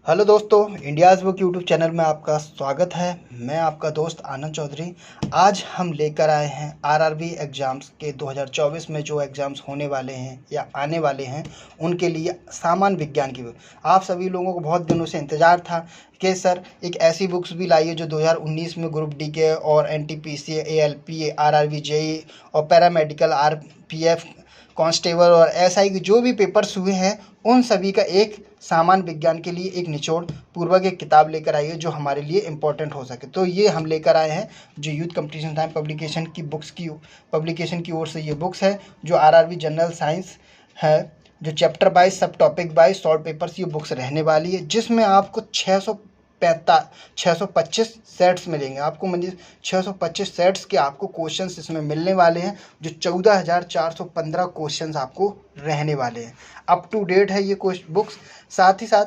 Hello दोस्तों, India's book YouTube channel में आपका स्वागत है। मैं आपका दोस्त आनंद चौधरी। आज हम लेकर आए हैं आरआरबी एग्ज़ाम्स के 2024 में जो एग्ज़ाम्स होने वाले हैं या आने वाले हैं उनके लिए सामान्य विज्ञान की बुक। आप सभी लोगों को बहुत दिनों से इंतज़ार था कि सर एक ऐसी बुक्स भी लाइए जो 2019 में ग्रुप डी के और एनटीपीसी, एएलपी, आरआरबी, जेई और पैरामेडिकल, आरपीएफ, कांस्टेबल और एसआई के जो भी पेपर्स हुए हैं उन सभी का एक सामान्य विज्ञान के लिए एक निचोड़ पूर्वक एक किताब लेकर आई है जो हमारे लिए इम्पोर्टेंट हो सके। तो ये हम लेकर आए हैं जो यूथ कंपटीशन टाइम पब्लिकेशन की बुक्स की पब्लिकेशन की ओर से ये बुक्स है जो आरआरबी जनरल साइंस है, जो चैप्टर वाइज सब टॉपिक वाइज शॉर्ट पेपर्स ये बुक्स रहने वाली है, जिसमें आपको 625 सेट्स मिलेंगे। आपको मतलब 625 सेट्स के आपको क्वेश्चंस इसमें मिलने वाले हैं, जो 14,415 क्वेश्चंस आपको रहने वाले हैं। अप टू डेट है ये बुक्स। साथ ही साथ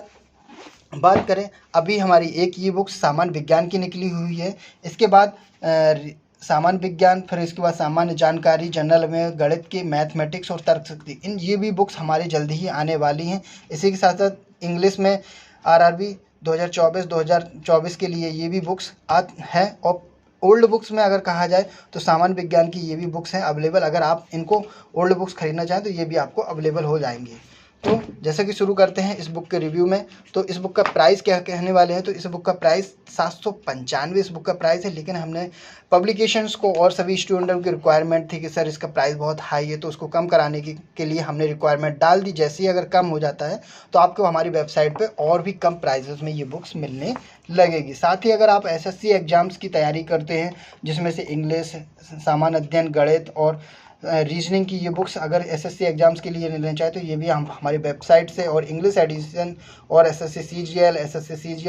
बात करें, अभी हमारी एक ये बुक्स सामान्य विज्ञान की निकली हुई है। इसके बाद सामान्य विज्ञान, फिर इसके बाद सामान्य जानकारी, जनरल में गणित के, मैथमेटिक्स और तर्कशक्ति, इन ये भी बुक्स हमारे जल्दी ही आने वाली हैं। इसी के साथ साथ इंग्लिश में आरआरबी 2024 के लिए ये भी बुक्स हैं। और ओल्ड बुक्स में अगर कहा जाए तो सामान्य विज्ञान की ये भी बुक्स हैं अवेलेबल। अगर आप इनको ओल्ड बुक्स खरीदना चाहें तो ये भी आपको अवेलेबल हो जाएंगी। तो जैसे कि शुरू करते हैं इस बुक के रिव्यू में। तो इस बुक का प्राइस क्या कहने वाले हैं, तो इस बुक का प्राइस 795 इस बुक का प्राइस है। लेकिन हमने पब्लिकेशंस को और सभी स्टूडेंटों की रिक्वायरमेंट थी कि सर इसका प्राइस बहुत हाई है, तो उसको कम कराने के लिए हमने रिक्वायरमेंट डाल दी। जैसे ही अगर कम हो जाता है तो आपको हमारी वेबसाइट पे और भी कम प्राइसेस में ये बुक्स मिलने लगेगी। साथ ही अगर आप एसएससी एग्जाम्स की तैयारी करते हैं जिसमें से इंग्लिश, सामान्य अध्ययन, गणित और रीजनिंग की ये बुक्स अगर एसएससी एग्जाम्स के लिए लेना चाहे तो ये भी हम हमारी वेबसाइट से, और इंग्लिश एडिशन और SSC CGL,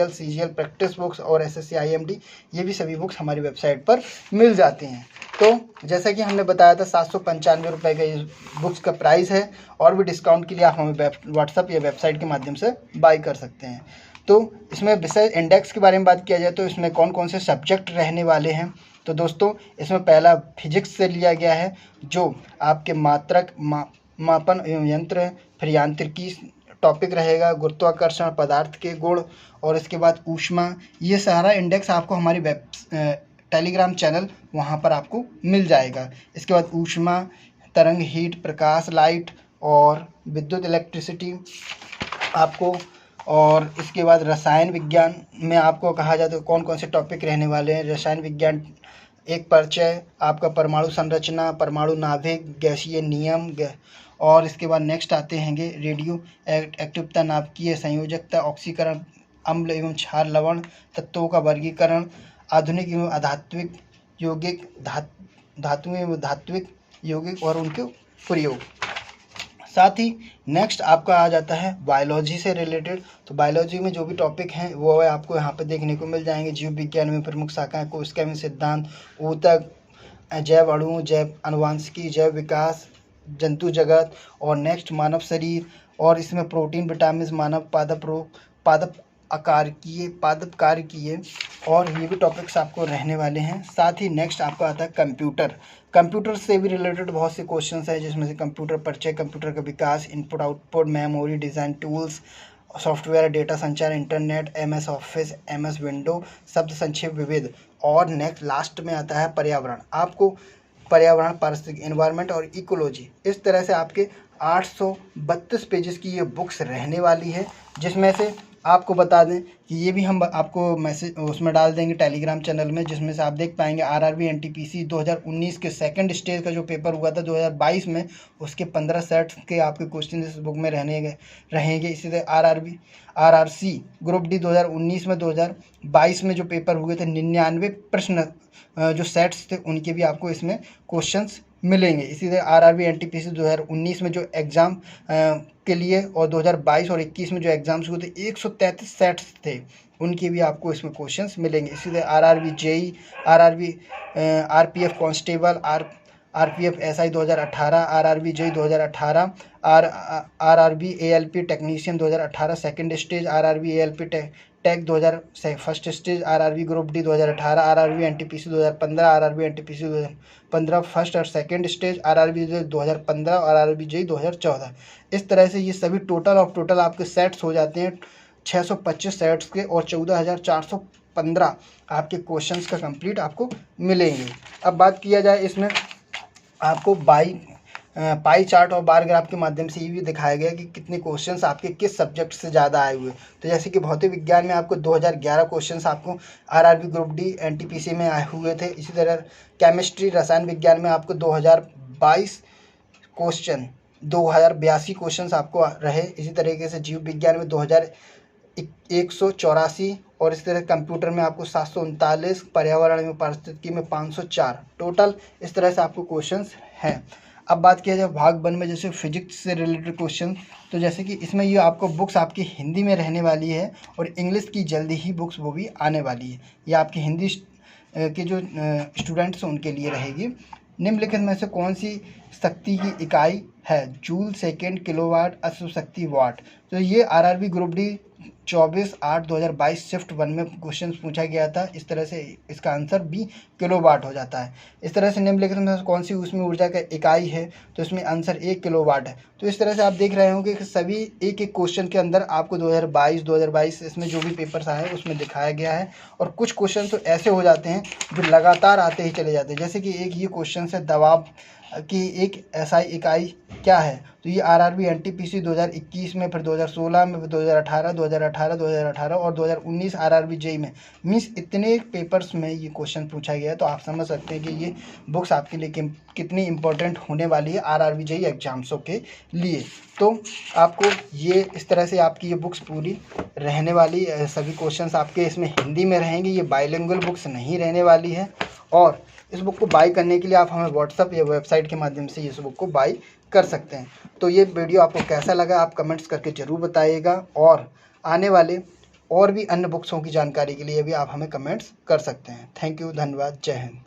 CGL practice books और एसएससी आईएमडी, ये भी सभी बुक्स हमारी वेबसाइट पर मिल जाती हैं। तो जैसा कि हमने बताया था 795 रुपये का ये बुक्स का प्राइस है, और भी डिस्काउंट के लिए आप हमें व्हाट्सअप या वेबसाइट के माध्यम से बाई कर सकते हैं। तो इसमें विषय इंडेक्स के बारे में बात किया जाए तो इसमें कौन कौन से सब्जेक्ट रहने वाले हैं, तो दोस्तों इसमें पहला फिजिक्स से लिया गया है जो आपके मात्रक, मापन एवं यंत्र, फिर यांत्रिकी टॉपिक रहेगा, गुरुत्वाकर्षण, पदार्थ के गुण, और इसके बाद ऊष्मा। ये सारा इंडेक्स आपको हमारी टेलीग्राम चैनल वहाँ पर आपको मिल जाएगा। इसके बाद ऊष्मा, तरंग, हीट, प्रकाश, लाइट और विद्युत, इलेक्ट्रिसिटी आपको। और इसके बाद रसायन विज्ञान में आपको कहा जाए तो कौन कौन से टॉपिक रहने वाले हैं। रसायन विज्ञान एक परिचय, आपका परमाणु संरचना, परमाणु नाभिक, गैसीय नियम, और इसके बाद नेक्स्ट आते हैंगे रेडियो एक्टिवता, नाभिकीय संयोजकता, ऑक्सीकरण, अम्ल एवं क्षार, लवण, तत्वों का वर्गीकरण, आधुनिक एवं अधात्विक यौगिक, धातुएं एवं धात्विक यौगिक और उनके प्रयोग। साथ ही नेक्स्ट आपका आ जाता है बायोलॉजी से रिलेटेड। तो बायोलॉजी में जो भी टॉपिक हैं वो आपको यहाँ पे देखने को मिल जाएंगे। जीव विज्ञान में प्रमुख शाखाएं, कोशिका सिद्धांत, ऊतक, जैव अणु, जैव अनुवांशिकी, जैव विकास, जंतु जगत, और नेक्स्ट मानव शरीर, और इसमें प्रोटीन, विटामिन, मानव पादप रोग, पादप कार्य, और ये भी टॉपिक्स आपको रहने वाले हैं। साथ ही नेक्स्ट आपका आता है कंप्यूटर से भी रिलेटेड बहुत से क्वेश्चंस हैं, जिसमें से कंप्यूटर परिचय, कंप्यूटर का विकास, input output, memory, design tools, software, data संचार, internet, MS office, MS window, शब्द संक्षेप, विविध। और नेक्स्ट लास्ट में आता है पर्यावरण। आपको पर्यावरण, पारिस्थितिक, एनवायरनमेंट और इकोलॉजी, इस तरह से आपके 832 पेजेस की ये बुक्स रहने वाली है। जिसमें से आपको बता दें कि ये भी हम आपको मैसेज उसमें डाल देंगे टेलीग्राम चैनल में, जिसमें से आप देख पाएंगे आरआरबी एनटीपीसी 2019 के सेकंड स्टेज का जो पेपर हुआ था 2022 में, उसके 15 सेट्स के आपके क्वेश्चन इस बुक में रहेंगे। इसी तरह आरआरसी ग्रुप डी 2019 में 2022 में जो पेपर हुए थे 99 प्रश्न जो सेट्स थे उनके भी आपको इसमें क्वेश्चंस मिलेंगे। इसी तरह आरआरबी एनटीपीसी 2019 में जो एग्ज़ाम के लिए और 2022 और 21 में जो एग्ज़ाम्स हुए थे 133 सेट्स थे, उनके भी आपको इसमें क्वेश्चंस मिलेंगे। इसी तरह RRB JE, RRB RPF constable, RPF SI 2018, RRB JE 2018, RRB ALP technician 2018 second stage, RRB ALP tech 2000 first stage, RRB group D 2018, RRB NTPC 2015, RRB NTPC 2015 first और सेकंड स्टेज, आरआरबी 2015 और RRB JE 2014। इस तरह से ये सभी total आपके sets हो जाते हैं 625 सेट्स के और 14,415 आपके क्वेश्चंस का कंप्लीट आपको मिलेंगे। अब बात किया जाए इसमें आपको पाई चार्ट और बार ग्राफ के माध्यम से ये भी दिखाया गया कि कितने क्वेश्चंस आपके किस सब्जेक्ट से ज़्यादा आए हुए। तो जैसे कि भौतिक विज्ञान में आपको 2011 क्वेश्चंस आपको आरआरबी ग्रुप डी एनटीपीसी में आए हुए थे। इसी तरह केमिस्ट्री रसायन विज्ञान में आपको 2022 क्वेश्चन 2082 क्वेश्चन आपको रहे। इसी तरीके से जीव विज्ञान में 2184 और इस तरह कंप्यूटर में आपको 739, पर्यावरण में पारिस्थितिकी में 504 टोटल इस तरह से आपको क्वेश्चंस हैं। अब बात किया जाए भाग 1 में जैसे फिजिक्स से रिलेटेड क्वेश्चन, तो जैसे कि इसमें ये आपको बुक्स आपकी हिंदी में रहने वाली है और इंग्लिश की जल्दी ही बुक्स वो भी आने वाली है। ये आपकी हिंदी के जो स्टूडेंट्स हैं उनके लिए रहेगी। निम्नलिखित में से कौन सी शक्ति की इकाई है? जूल, सेकेंड, किलोवाट, अश्व शक्ति, वाट। तो ये आरआरबी ग्रुप डी 24/8/2022 शिफ्ट 1 में क्वेश्चन पूछा गया था। इस तरह से इसका आंसर बी किलोवाट हो जाता है। इस तरह से निम्नलिखित में कौन सी ऊष्मीय ऊर्जा का इकाई है? तो इसमें आंसर 1 किलोवाट है। तो इस तरह से आप देख रहे होंगे कि सभी एक एक क्वेश्चन के अंदर आपको 2022 इसमें जो भी पेपर्स आए हैं उसमें दिखाया गया है। और कुछ क्वेश्चन तो ऐसे हो जाते हैं जो लगातार आते ही चले जाते हैं। जैसे कि एक ये क्वेश्चन है दबाव की एक एसआई इकाई क्या है? तो ये आरआरबी एनटीपीसी 2021 में, फिर 2016 में, फिर 2018 और 2019 आरआरबी जेई में, मीन्स इतने पेपर्स में ये क्वेश्चन पूछा गया है। तो आप समझ सकते हैं कि ये बुक्स आपके लिए कितनी इंपॉर्टेंट होने वाली है आरआरबी जेई एग्जाम्सों के लिए। तो आपको ये इस तरह से आपकी ये बुक्स पूरी रहने वाली, सभी क्वेश्चंस आपके इसमें हिंदी में रहेंगे। ये बाइलिंगुअल बुक्स नहीं रहने वाली है। और इस बुक को बाई करने के लिए आप हमें व्हाट्सएप या वेबसाइट के माध्यम से इस बुक को बाई कर सकते हैं। तो ये वीडियो आपको कैसा लगा आप कमेंट्स करके ज़रूर बताइएगा। और आने वाले और भी अन्य बुक्सों की जानकारी के लिए भी आप हमें कमेंट्स कर सकते हैं। थैंक यू, धन्यवाद, जय हिंद।